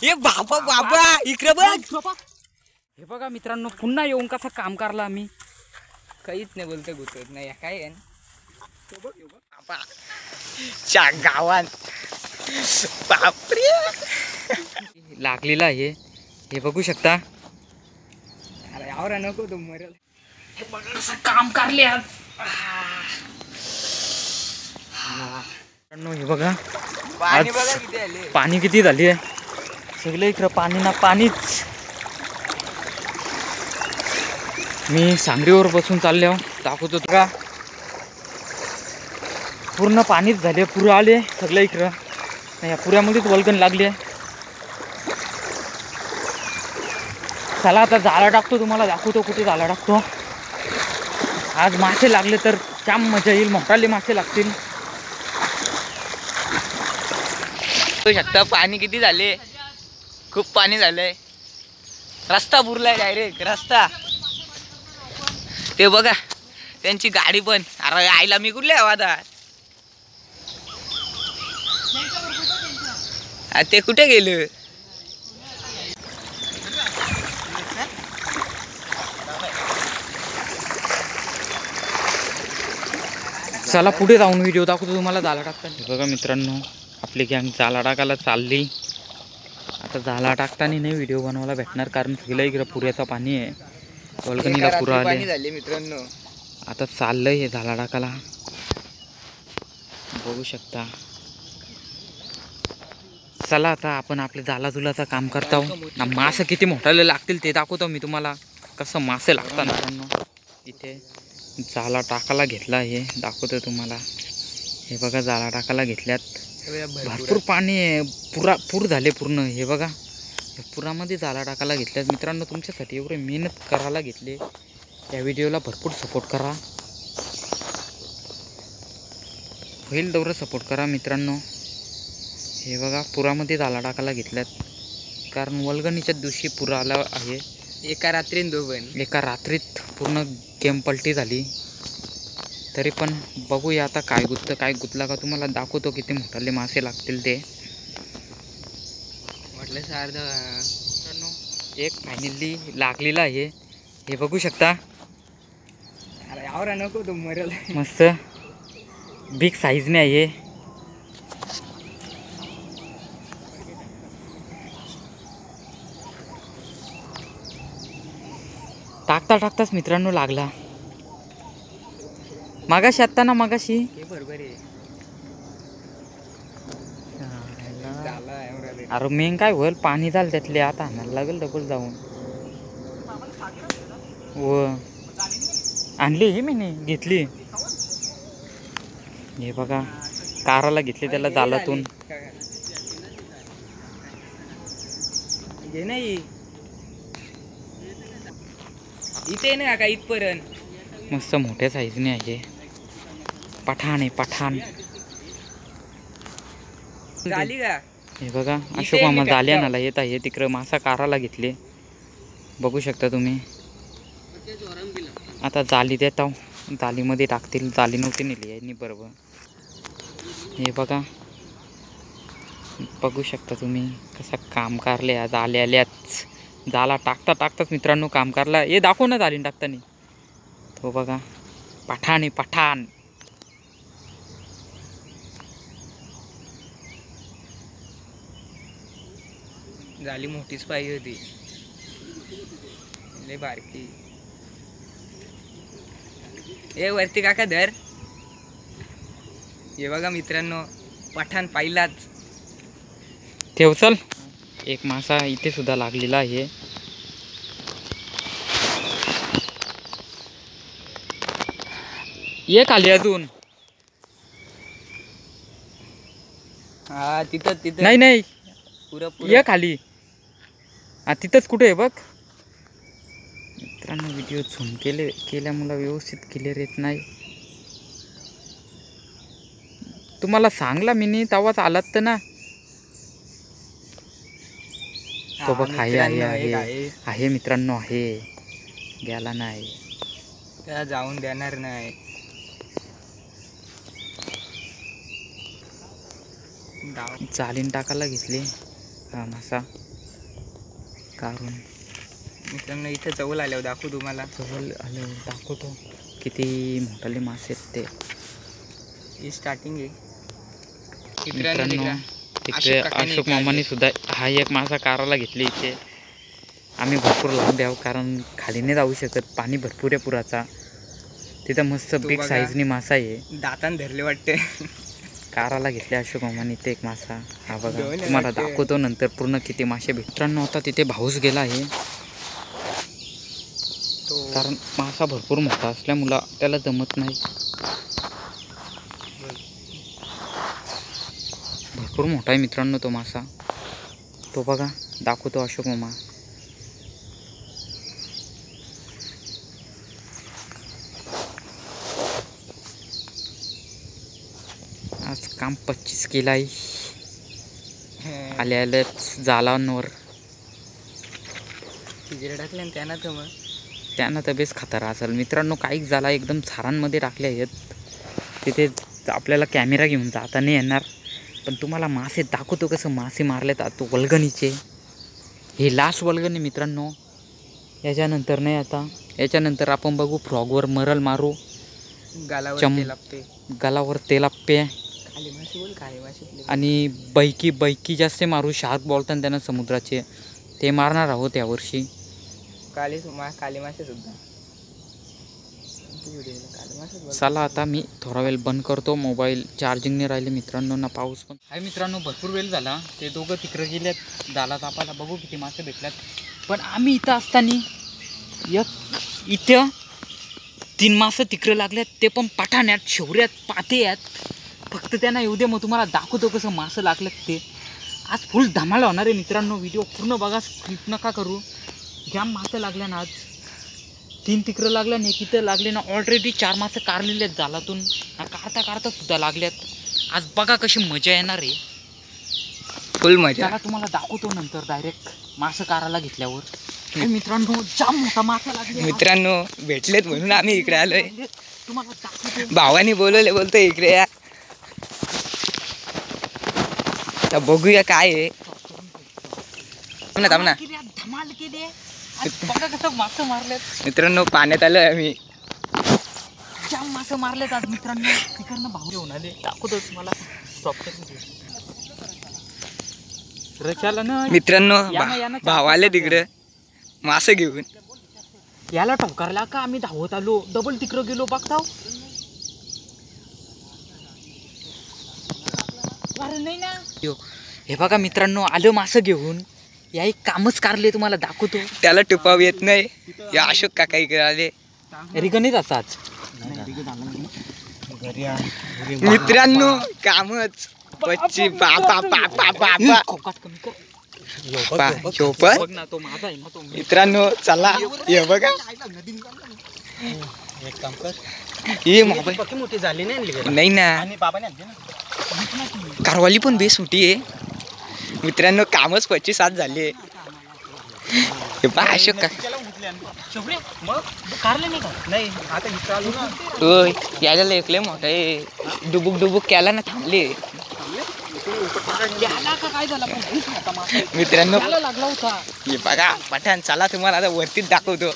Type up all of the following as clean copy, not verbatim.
ए बाबा बाबा इकडे बघ. हे बघा मित्रांनो, पुन्हा येऊन कसं काम करला आम्ही. काहीच नाही बोलते गुतत नाही काय आहे च्या गावात. बापरे लागलेला आहे हे बघू शकता. अरे यावर नको तू मरेल. हे बघा कसं काम करले आज. हे बघा पाणी बघा किती आले. पाणी किती झाली आहे. सगळे इकडं पाणी ना पाणीच. मी सांगरीवर बसून चालले दाखवतो का. पूर्ण पाणीच झाले, पुरं आले सगळं इकडं. या पुऱ्यामध्येच वल्गण लागली. चला आता जाळा टाकतो, तुम्हाला दाखवतो कुठे जाळा टाकतो. आज मासे लागले तर जाम मजा येईल, मोठाले मासे लागतील. बघू शकता पाणी किती झाले, खूप पाणी झालंय. रस्ता बुरलाय डायरेक्ट रस्ता. ते बघा त्यांची गाडी पण. अरे आईला मी कुठल्या आवाजात. ते कुठे गेलं. चला पुढे जाऊन व्हिडिओ दाखवतो तुम्हाला जाळा टाकताना. बघा मित्रांनो, आपली गँग जाळा टाकायला चालली. आता जाळा टाकताना नाही व्हिडिओ बनवायला भेटणार, कारण सगळं इकडं पुऱ्याचं पाणी आहे. वल्गणीला पुरा आले मित्रांनो. आता चाललंय हे जाळा टाकायला, बघू शकता. चला आता आपण आपल्या जाळा जुलाचं काम करतो ना. मासे किती मोठाले लागतील ते दाखवतो मी तुम्हाला, कसं मासे लागतात मित्रांनो. इथे जाळा टाकायला घेतला हे दाखवतो तुम्हाला. हे बघा जाळा टाकायला घेतल्यात. भरपूर पाणी आहे, पूर झाले पूर्ण. हे बघा पुरामध्ये जाळा टाकायला घेतल्यात मित्रांनो. तुमच्यासाठी एवढे मेहनत करायला घेतले. या व्हिडिओला भरपूर सपोर्ट करा, होईल तेवढं सपोर्ट करा मित्रांनो. हे बघा पुरामध्ये जाळा टाकायला घेतल्यात, कारण वल्गणीच्या दिवशी पूर आला आहे. एका रात्रीत दोन, एका रात्रीत पूर्ण गेम पलटी झाली. तरी पण बघूया आता काय गुतलं काय गुतला का तुम्हाला दाखवतो किती मोठाले मासे लागतील ते. म्हटलं सार्ध एक फायनली लागलेला आहे, हे बघू शकता. अरे यावर नको तू मरेल. मस्त बिग साईजने आहे. टाकता टाकताच मित्रांनो लागला. मागाशी आता ना मागाशी बरोबर आहे. अरे मेन काय होईल, पाणी झालं त्यातले. आता आणायला लागेल डबल जाऊन. व आणली ही मी घेतली. हे बघा काराला घेतले त्याला जालातून. नाही इथे ना का इथपर्यंत. मस्त मोठ्या साईजने आहे. पठाण आहे पठाण. झाली का. हे बघा अशोक मामा जाल्यानाला येत आहे. तिकडं मासा काराला घेतले, बघू शकता तुम्ही. आता जाली देत आहो, जालीमध्ये टाकतील. जाली नव्हती नेली यांनी बरोबर. हे बघा बघू शकता तुम्ही कसं काम करले आज. आल्याच जाला टाकता टाकताच मित्रांनो काम करला. हे दाखव ना जालीन टाकताना. तो बघा पठाण आहे पठाण. झाली मोठीच पाहिजे होती, लय बारकी. ए वरती काका धर. हे बघा मित्रांनो पठाण पाहिलाच. ठेव चल. एक मासा इथे सुद्धा लागलेला आहे. ये खाली अजून. हा तिथं तिथं नाही नाही पुरं ये खाली. हा तिथंच कुठे आहे बघ मित्रांनो. व्हिडिओ झूम केल्यामुळे व्यवस्थित क्लिअर येत नाही. तुम्हाला सांगला मी नाही तेव्हाच आलात तर ना. तो बघ आहे आहे आहे आहे मित्रांनो आहे. गेला नाही, त्याला जाऊन देणार नाही. जालीन टाकायला घेतली हा मासा. काढून मित्रांनो इथे जवळ आल्यावर दाखवू तुम्हाला. जवळ आलं दाखवतो किती मोठाले मासे आहेत ते. ही स्टार्टिंग आहे मित्रांनो. तिकडे अशोक मामांनी सुद्धा हा एक मासा काराला घेतली इथे. आम्ही भरपूर लांब यावं कारण खाली नाही जाऊ शकत, पाणी भरपूर आहे पुराचा. तिथं मस्त बिग साईजनी मासा आहे, दातान धरले वाटते. काराला घेतले अशोक मामांनी ते एक मासा. हा बघा तुम्हाला दाखवतो नंतर पूर्ण किती मासे मित्रांनो. आता तिथे भाऊस गेला आहे कारण मासा भरपूर मोठा असल्यामुळं त्याला जमत नाही. भरपूर मोठा आहे मित्रांनो तो मासा. तो बघा दाखवतो अशोक मामा. आज काम 25 केलं आहे. आल्या जालांवर टाकले त्यांना तर मग त्यांना तर बेस खतरा असेल मित्रांनो. काही जाला एकदम झाडांमध्ये टाकले आहेत. तिथे आपल्याला कॅमेरा घेऊन जाता नाही येणार, पण तुम्हाला मासे दाखवतो कसं मासे मारलेत. तो वल्गणीचे हे लास्ट वल्गणी मित्रांनो. याच्यानंतर नाही, आता याच्यानंतर आपण बघू फ्रॉगवर मरल मारू. गालावर तेलाप्पे आणि बैकी जास्त मारू. शार्क बोलतात त्यांना समुद्राचे, ते मारणार आहोत यावर्षी. काली मासे सुद्धा. चला आता मी थोडा वेळ बंद करतो, मोबाईल चार्जिंगने राहिले मित्रांनो ना. पाऊस पण आहे मित्रांनो, भरपूर वेळ झाला. ते दोघं तिकडे गेलेत झाला तापाला. बघू किती मासे भेटल्यात. पण आम्ही इथं असताना इथं 3 मासे तिकडे लागल्यात, ते पण पठाण्यात, शेवऱ्यात, पाते आहेत. फक्त त्यांना येऊ दे, मग तुम्हाला दाखवतो कसं मासे लागल्यात ते. आज फुल धमाल होणार आहे मित्रांनो. व्हिडिओ पूर्ण बघा, स्किप नका करू. जाम मासे लागल्या ना आज. 3 तिकडं लागल्या आणि 1 इथं लागले ना. ऑलरेडी 4 मासे कारलेले आहेत जालातून. काढता सुद्धा लागल्यात. आज बघा कशी मजा येणार आहे, फुल मजा. त्याला तुम्हाला दाखवतो नंतर डायरेक्ट मासे काराला घेतल्यावर. मित्रांनो जाम मोठा मासा लागला मित्रांनो. भेटलेत म्हणून आम्ही इकडे आलोय. तुम्हाला दाखवतो. भावानी बोलवले, बोलतो इकडे या. तर बघूया काय आहे. थांब ना. धमाल केली. बघा कसं मासे मारलेत मित्रांनो. पाण्यात आलोय आम्ही. जाम मासे मारलेत आज मित्रांनो. तिकडनं भाऊ घेऊन आले, दाखवतो तुम्हाला. स्टॉप रचाला ना मित्रांनो. भाव आले तिकडं मासे घेऊन. याला ठोकारला का आम्ही धावत आलो, डबल तिकडं गेलो बघताव. अरे नाही ना. हे बघा मित्रांनो, आलं मासे घेऊन. या एक कामच कारले, तुम्हाला दाखवतो. त्याला टुपाव येत नाही. या अशोक काका इकडे आले. रिगणीच असाच मित्रांनो. कामच पच्ची बापा बापा बापा. बघ ना, तो माझा आहे ना तो. मित्रांनो चला, हे बघा. हे मोबाईल मोठी झाली नाही ना. कारवाली पण बेस मोठी आहे मित्रांनो. कामच 25 झाले. हे पहा अशोक काका. होय यायला ऐकले मोठा आहे. डुबुक केला ना, थांबले मित्रांनो. हे बघा पठाण. चला तुम्हाला आता वरतीच दाखवतो.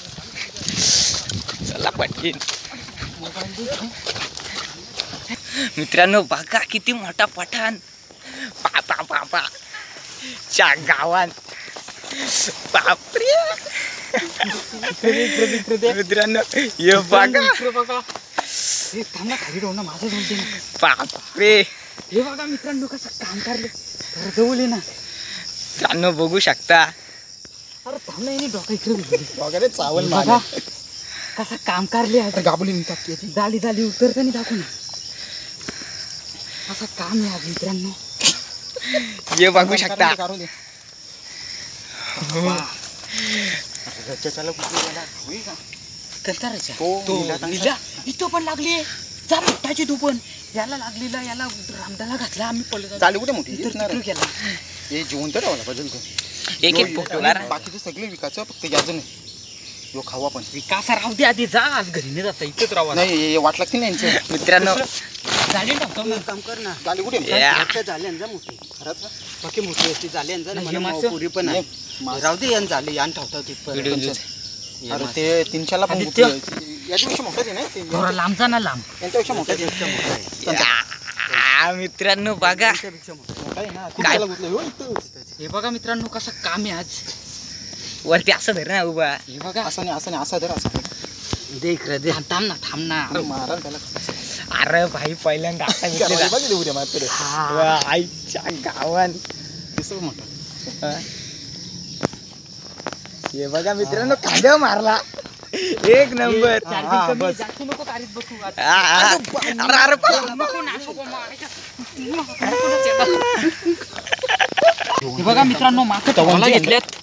चला पटकीन. मित्रांनो बघा किती मोठा पठाण. पापा पापा च्या गावात. बापरे मित्रांनो. हे बघा बापरे. हे बघा मित्रांनो कसं काम करले. जवळ ना मित्रांनो बघू शकता. अरे थांबला येणे डोका इकडे चावल बघा कसं काम करले. गाबुली झाली उतरताना दाखवू ना. असं काम आहे आज मित्रांनो. हे बघू शकता. इथं पण लागली. जा मोठाची तू पण. याला लागलेला, याला रामदाला घातला आम्ही. पडलं चालू कुठे मोठी गेला. हे जेवण तर राहिला पाहिजे. एक बाकीचे सगळे विकायचं, फक्त याचं नाही. यो खावा पण विकासा राहू दे आधी. जा आज घरी नाही जाता, इथंच राहा. नाही वाट लागते ना यांची. मित्रांनो झाली टाकतो एक काम कर ना गाडी कुठे झाले जा मोठी खरंच बाकी मोठी असती झाले पुरी पण आहे राहू दे यान झाले यान ठेवतात तिथपर्यंत अरे ते 300ला पण याच्यापेक्षा मोठं आहे ना ते थोडा लांबचा ना लांब यांच्यापेक्षा मोठं आहे मित्रांनो बघा मोठा आहे ना 300ला गुतलं हो इथं. हे बघा मित्रांनो कसं काम आहे आज वरती असं धर ना उभा. हे बघा असं नाही असा धर असं दे इकडे दे थांब ना अरे मारा त्याला अरे भाई पहिल्यांदा असा घेतलेला. बघितलं उद्या मात्र वा, आईच्या गावान दिसत मोठा हे बघा मित्रांनो खांद्यावर मारला एक नंबर. जास्त नको कारीत बसू आता. अरे नको ना, नको हे बघा मित्रांनो मासे तवाला घेतल्यात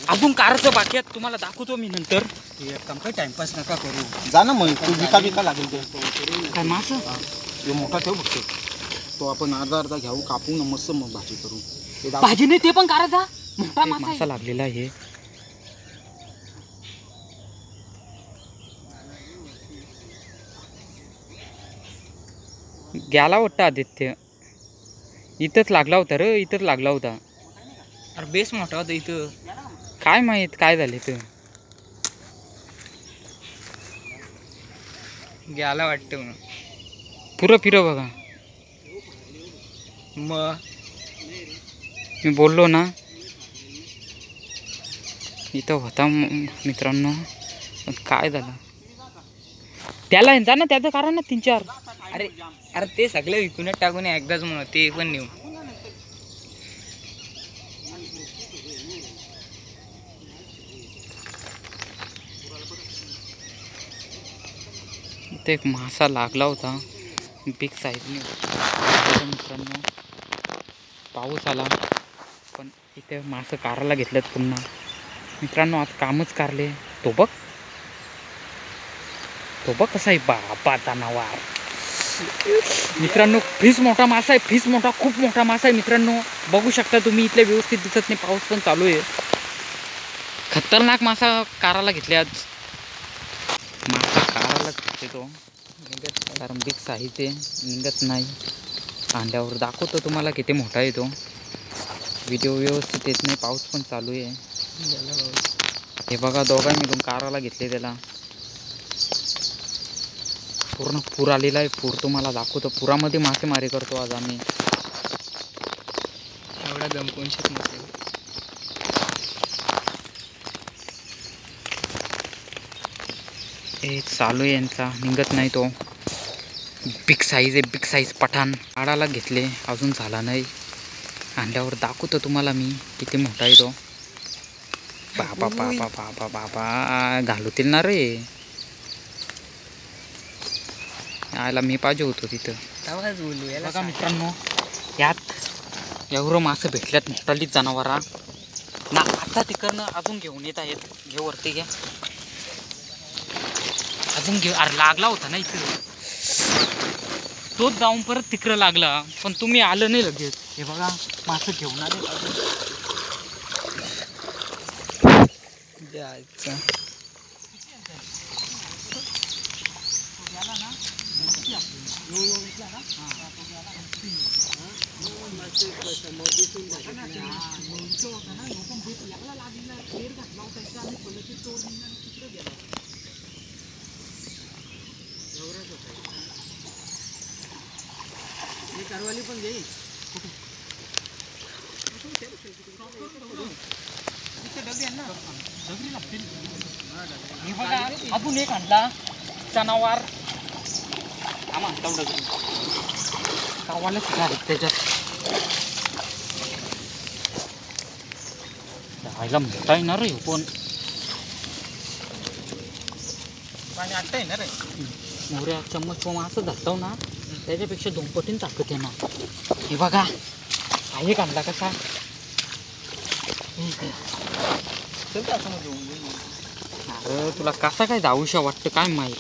अजून कारचं बाकी आहेत तुम्हाला दाखवतो मी नंतर. एक काम कर टाइमपास नका करू जा ना मग तू विका लागेल ते काय मास हे मोठा ठेव बघतो तो आपण अर्धा घेऊ कापून मस्त मग भाजी करू ते भाजी नाही ते पण काराचा मोठा मासा लागलेला आहे. गेला वाटतं आदित्य इथंच लागला होता रे इथंच लागला होता. अरे बेस मोठा होता इथं. काय माहित काय झाले तर गेला वाटतं पुरं फिरं बघा. मग मी बोललो ना इथं होता मित्रांनो पण काय झालं त्याला जा ना त्याचं कारण ना 3-4. अरे अरे ते सगळं विकूनच टाकून एकदाच म्हणून ते पण नेऊ. इथे एक मासा लागला होता बिग साईजने मित्रांनो. पाऊस आला पण इथे मासे कारायला घेतलेत पुन्हा मित्रांनो. आज कामच कारले. तो बघ कसा आहे बापा जनावर मित्रांनो. फिश मोठा मासा आहे फिश मोठा खूप मोठा मासा आहे मित्रांनो. बघू शकता तुम्ही इथले व्यवस्थित दिसत नाही पाऊस पण चालू आहे. खतरनाक मासा कारायला घेतले आज. मासा कारायला घेतले तो कारण बिग साईज आहे निघत नाही. अंड्यावर दाखवतो तुम्हाला किती मोठा आहे तो. व्हिडिओ व्यवस्थित येत नाही पाऊस पण चालू आहे. हे बघा दोघांनी मिळून कारायला घेतले त्याला. पूर्ण पूर आलेला आहे. पूर तुम्हाला दाखवतो. पुरामध्ये मासेमारी करतो आज आम्ही. एवढा दमकून शकतो. हे चालू आहे यांचा निघत नाही तो. बिग साईज आहे बिग साईज पठाण. आडाला घेतले अजून झाला नाही. अंड्यावर दाखवतो तुम्हाला मी किती मोठा आहे तो. बाबा बाबा बाबा बाबा घालूतील ना रे. यायला मी पाहिजे होतो तिथं. बघा मित्रांनो यात एवढं मासे भेटल्यात मोठालीच जनावरा ना. आता तिकडनं अजून घेऊन येत आहेत. घे वरती घ्या अजून घेऊ. अरे लागला होता ना इकडे तोच जाऊन परत तिकडं लागला पण तुम्ही आलं नाही लगेच. हे बघा मासे घेऊन आले कारवाली पण घेईल हे बघा अजून एक आणला जनावर. गावाला सुद्धा त्याच्यात राहायला मोठा येणार रे पण. पाणी आटत आहे ना रे. मोऱ्या चम्मच असं धरतो ना त्याच्यापेक्षा 2 पटीने ताकद आहे ना. हे बघा आहे काढला कसा. अरे तुला कसा काय जाऊशा वाटतं काय माहीत.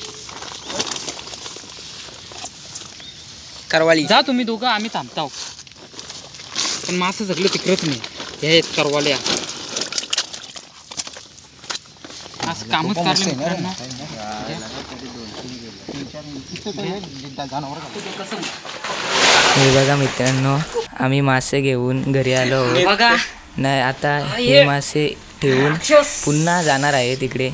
करवाली जा तुम्ही दोघं आम्ही थांबताव पण मासे सगळे तिकडेच नाही. हे आहेत करवाल्या. असं कामच काढलं मित्रांनो. हे बघा मित्रांनो, आम्ही मासे घेऊन घरी आलो आहोत. बघा नाही आता हे मासे ठेवून पुन्हा जाणार आहे तिकडे.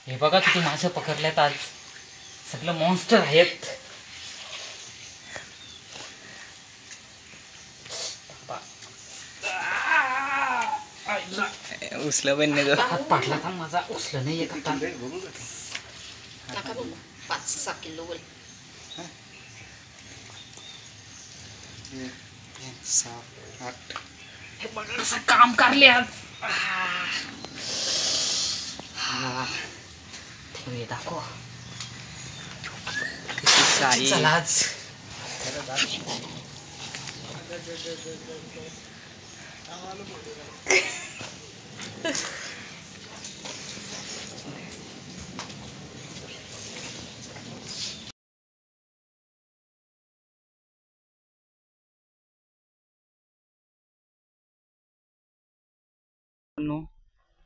हे बघा किती मासे पकडल्यात आज. सगळं मॉन्स्टर आहेत. उचलं पण नाही हात पाडला का माझा? उचलं नाही येत आता. 5-6 किलो बोल. 7-8. हे बघा कसं काम करले आज. ठेवूया दाखव. चला आज.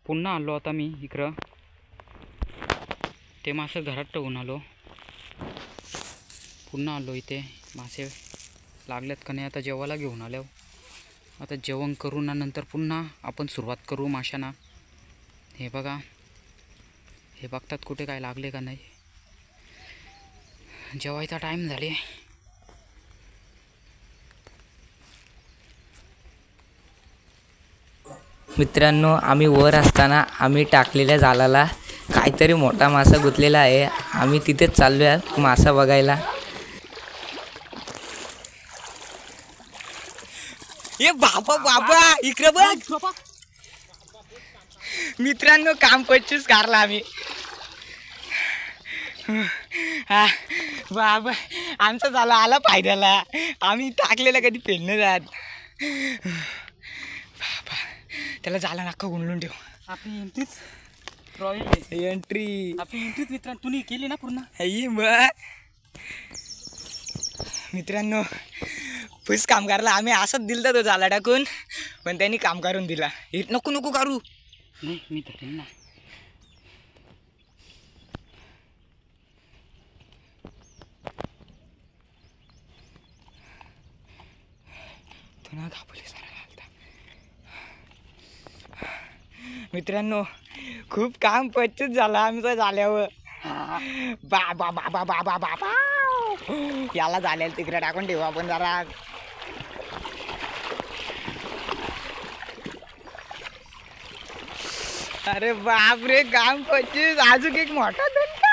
पुन्हा आलो आता मी इकडं. ते मासे घरात ठेवून आलो. पुन्हा आलो इथे. मासे लागलेत का नाही आता जेवायला घेऊन आलो. आता जेवण करू ना नंतर पुन्हा आपण सुरुवात करू माशांना. हे बघा, हे बघतात कुठे काय लागले का नाही. जेवायचा टाईम झाले. मित्रांनो, आम्ही वर असताना आम्ही टाकलेल्या जाळाला काहीतरी मोठा मासा गुंतलेला आहे. आम्ही तिथेच चाललो आहे मासा बघायला. ए बाबा बाबा, इकडे बघ मित्रांनो, काम 25 कारला आम्ही. हा बाबा, आमचा झाला आला फायद्याला. आम्ही टाकलेला कधी पेलणं जात. बाबा, त्याला झाला नका गुंडलून ठेव. आपली एंट्रीच एंट्री आपली एंट्रीच मित्रांनो तुम्ही केली ना पूर्ण. मित्रांनो, फुस काम करायला आम्ही असंच दिलं तो झाला टाकून, पण त्यांनी काम करून दिला. हे नको नको करू. नाही मी धरेन ना. तुला का पोलीस मित्रांनो, खूप काम 25 झालं आमचं झाल्यावर. बाबा बाबा बाबा बाबा, याला झालेलं तिकडे टाकून ठेवू आपण जरा. अरे बापरे, काम 25. अजून एक मोठा धनका.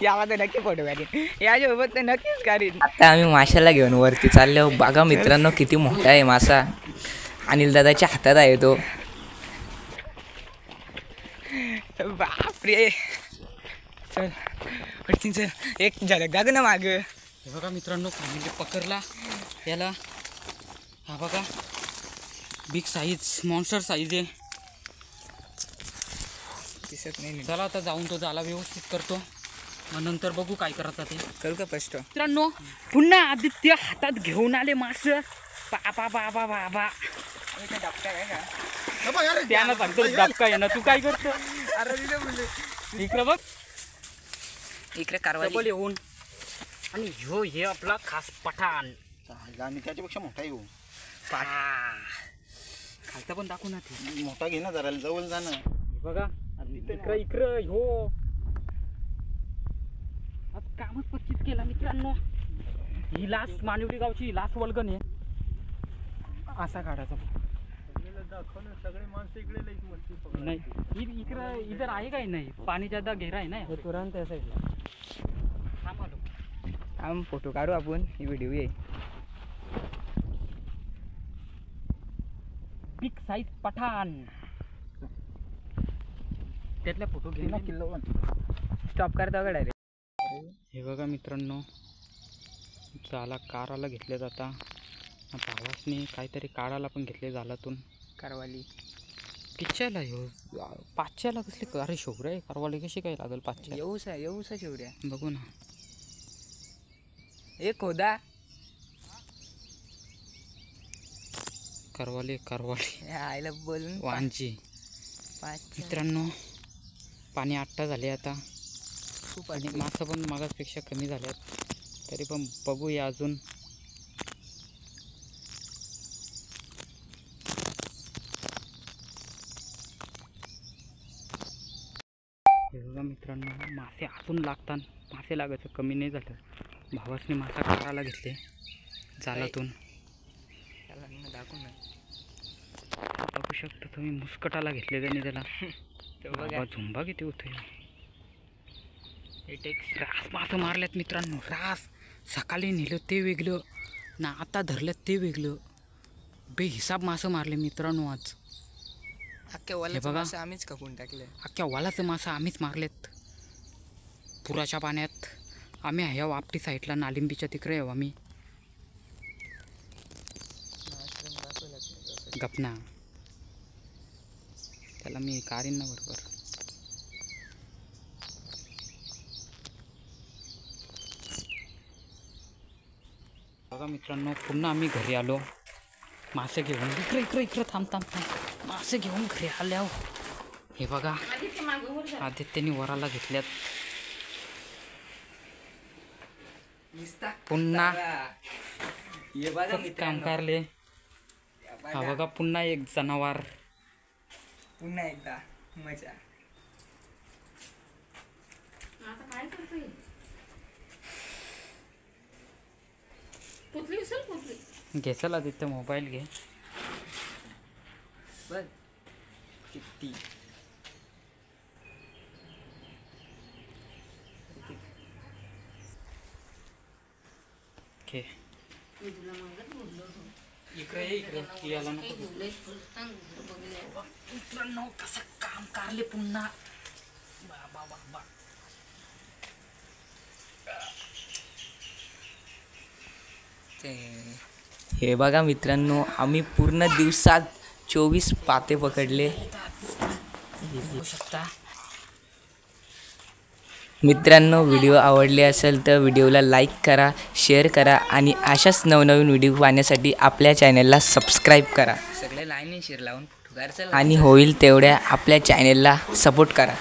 याला तर नक्की फोटो काढीन, याच्यासोबत तर नक्कीच काढीन. आता आम्ही माशाला घेऊन वरती चाललो. बघा मित्रांनो, किती मोठा आहे मासा. अनिल दादाच्या हातात आहे तो. बापरे, चल पटकीन चल, एक झलक दाग ना माग. हे बघा मित्रांनो, फॅमिली पकडला याला. हा बघा, बिग साईज, मॉन्स्टर साईज आहे. दिसत नाही. चला आता जाऊन तो जाला व्यवस्थित करतो, मग नंतर बघू काय करायचं ते. करू का स्पष्ट. मित्रांनो, पुन्हा आदित्य हातात घेऊन आले मास. बाबा बाबा बाबा, त्यानं सांगतो डबका आहे ना. तू काय करतो? इकडे बघ, इकडे कारवाई डबल येऊन. आणि ह्यो हे आपला खास पठाण. आणि त्याच्यापेक्षा मोठा येऊ. खालचा पण दाखवू ना ते. मोठा घे ना जरा, जवळ जा ना. बघा इकडं इकडं ह्यो आज कामच 25 केला मित्रांनो. ही लास्ट मानिवडी गावची लास्ट वल्गन आहे. असा काढायचा सगळे माणसं इकडे नाही. इकडं इधर आहे काही नाही, पाणी ज्यादा घेरा आहे ना तुरंत त्या साईडला. थांब फोटो काढू आपण, ही व्हिडिओ आहे. Big size Pathaan. त्यातल्या फोटो घे ना. किल्लो स्टॉप करता डायरेक्ट. हे बघा मित्रांनो, जाला काराला घेतले जाता. भावासनी काहीतरी काढायला पण घेतले जालातून. कारवाली किच्च्याला ह्यो 5च्याला कसली. अरे शोभर आहे कारवाली, कशी काय लागेल 5च्या. येऊसा शेवड्या. बघू ना. एक होदा करवाली आईला बोलून वांची. 5 मित्रांनो पाणी 8 झाले आता. खूप आणि मासं पण मागासपेक्षा कमी झाल्यात, तरी पण बघूया अजून. हे बघा मित्रांनो, मासे अजून लागतात. मासे लागायचं कमी नाही झालं. भावासने मासा काढायला घेतले जालातून. दाखवू ना. बघू शकता तुम्ही, मुस्कटाला घेतले त्यांनी त्याला. बघा झुंबा किती होते. टेक रास मासं मारल्यात मित्रांनो. रास सकाळी नेलं ते वेगळं ना, आता धरलं ते वेगळं. बेहिसाब मासं मारले मित्रांनो आज. अख्ख्या वाल्याचं मासे आम्हीच कापून टाकले. अख्ख्या वालाचं मासं आम्हीच मारलेत पुराच्या पाण्यात. आम्ही ह्या वापटी साईडला नालिंबीच्या तिकडे येऊ आम्ही. गपना त्याला मी काढीन ना बरोबर. बघा मित्रांनो, पुन्हा आम्ही घरी आलो मासे घेऊन. इकडे थांब. मासे घेऊन घरी आल्यावर हे बघा आदित्यने वराला घेतल्यात. पुन्हा हे बघा काम करले. हा बघा पुन्हा एक जनावर. पुन्हा एकदा मजा. घे चला तिथे मोबाईल घे. बघ किती घे. इकडे याला नको. मित्रांनो कसं काम करले पुन्हा. बा हे बघा मित्रांनो, आम्ही पूर्ण दिवसात 24 पाते पकडले. बघू शकता. मित्रांनो, व्हिडिओ आवडले असेल तर व्हिडिओला लाईक करा, शेअर करा आणि अशाच नवनवीन व्हिडिओ पाहण्यासाठी आपल्या चॅनलला सबस्क्राईब करा. सगळे लाईन शेअर लावून आणि होईल तेवढ्या आपल्या चॅनलला सपोर्ट करा.